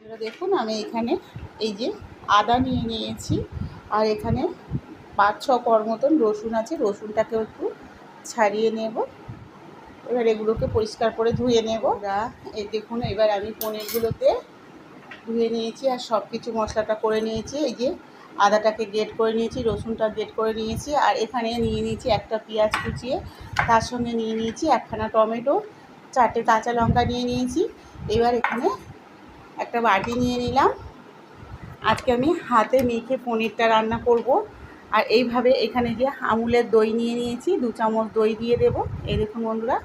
এবার দেখুন আমি এখানে এই যে আদা নিয়ে নিয়েছি, আর এখানে 5-6 কোয়া মতন রসুন আছে। রসুনটাকেও একটু ছাড়িয়ে নেব। এবার এগুলোকে পরিষ্কার করে ধুয়ে নেব। এই দেখুন এবার আমি পনিরগুলোকে ধুয়ে নিয়েছি আর সব কিছু মশলাটা করে নিয়েছি। এই যে আদাটাকে গ্রেট করে নিয়েছি, রসুনটা গ্রেট করে নিয়েছি, আর এখানে নিয়ে নিয়েছি একটা পেঁয়াজ কুচিয়ে, তার সঙ্গে নিয়ে নিয়েছি একখানা টমেটো, 4টে কাঁচা লঙ্কা নিয়ে নিয়েছি। এবার এখানে একটা বাটি নিয়ে নিলাম। আজকে আমি হাতে মেখে পনিরটা রান্না করব। আর এইভাবে এখানে যে আমুলের দই নিয়ে নিয়েছি, 2 চামচ দই দিয়ে দেব। এই দেখুন বন্ধুরা,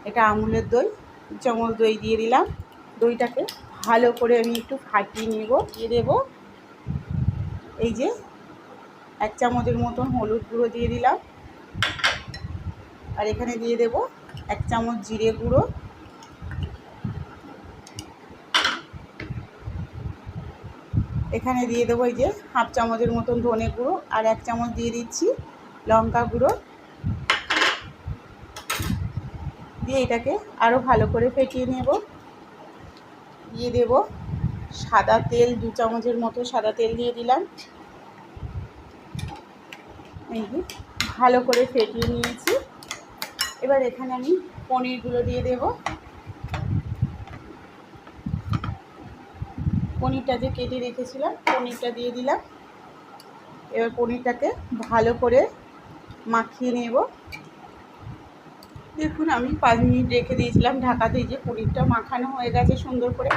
এটা আমুলের দই, 2 চামচ দই দিয়ে দিলাম। দইটাকে ভালো করে আমি একটু ফাটিয়ে নেব। দিয়ে দেব এই যে 1 চামচের মতন হলুদ গুঁড়ো দিয়ে দিলাম। আর এখানে দিয়ে দেব 1 চামচ জিরে গুঁড়ো। এখানে দিয়ে দেবো এই যে 1/2 চামচের মতন ধনে গুঁড়ো, আর 1 চামচ দিয়ে দিচ্ছি লঙ্কা গুঁড়ো। দিয়ে এটাকে আরও ভালো করে ফেটিয়ে নেব। দিয়ে দেব সাদা তেল, 2 চামচের মতো সাদা তেল দিয়ে দিলাম। এই যে ভালো করে ফেটিয়ে নিয়েছি। এবার এখানে আমি পনিরগুলো দিয়ে দেব। পনিরটা যে কেটে রেখেছিলাম পনিরটা দিয়ে দিলাম। এবার পনিরটাকে ভালো করে মাখিয়ে নেব। দেখুন আমি 5 মিনিট রেখে দিয়েছিলাম ঢাকা দিয়ে। যে পনিরটা মাখানো হয়ে গেছে সুন্দর করে।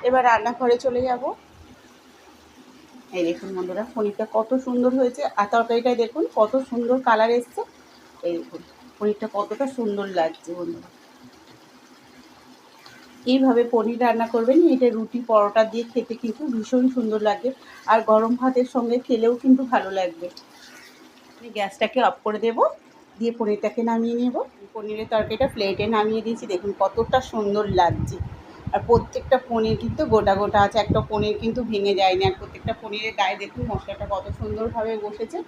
এবার রান্নাঘরে চলে যাব। এই দেখুন বন্ধুরা, পনিরটা কত সুন্দর হয়েছে, আর তরকারিটাই দেখুন কত সুন্দর কালার এসছে। এই দেখুন পনিরটা কতটা সুন্দর লাগছে বন্ধুরা। এইভাবে পনির রান্না করবেন, এটা রুটি পরোটা দিয়ে খেতে কিন্তু ভীষণ সুন্দর লাগে, আর গরম ভাতের সঙ্গে খেলেও কিন্তু ভালো লাগবে। আমি গ্যাসটাকে অফ করে দেব, দিয়ে পনিরটাকে নামিয়ে নেব। পনিরের তরকারিটা প্লেটে নামিয়ে দিয়েছি, দেখুন কতটা সুন্দর লাগছে। আর প্রত্যেকটা পনির কিন্তু গোটা গোটা আছে, একটা পনির কিন্তু ভেঙে যায়নি। আর প্রত্যেকটা পনিরের গায়ে দেখুন মশলাটা কত সুন্দরভাবে বসেছে।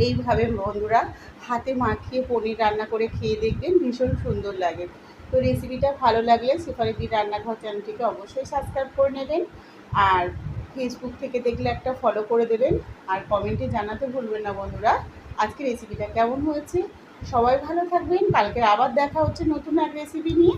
এইভাবে বন্ধুরা হাতে মাখিয়ে পনির রান্না করে খেয়ে দেখবেন, ভীষণ সুন্দর লাগে। তো রেসিপিটা ভালো লাগলে শেফালিদির রান্নাঘর চ্যানেলটিকে অবশ্যই সাবস্ক্রাইব করে নেবেন, আর ফেসবুক থেকে দেখলে একটা ফলো করে দেবেন, আর কমেন্টে জানাতে ভুলবেন না বন্ধুরা আজকে রেসিপিটা কেমন হয়েছে। সবাই ভালো থাকবেন। কালকে আবার দেখা হচ্ছে নতুন এক রেসিপি নিয়ে।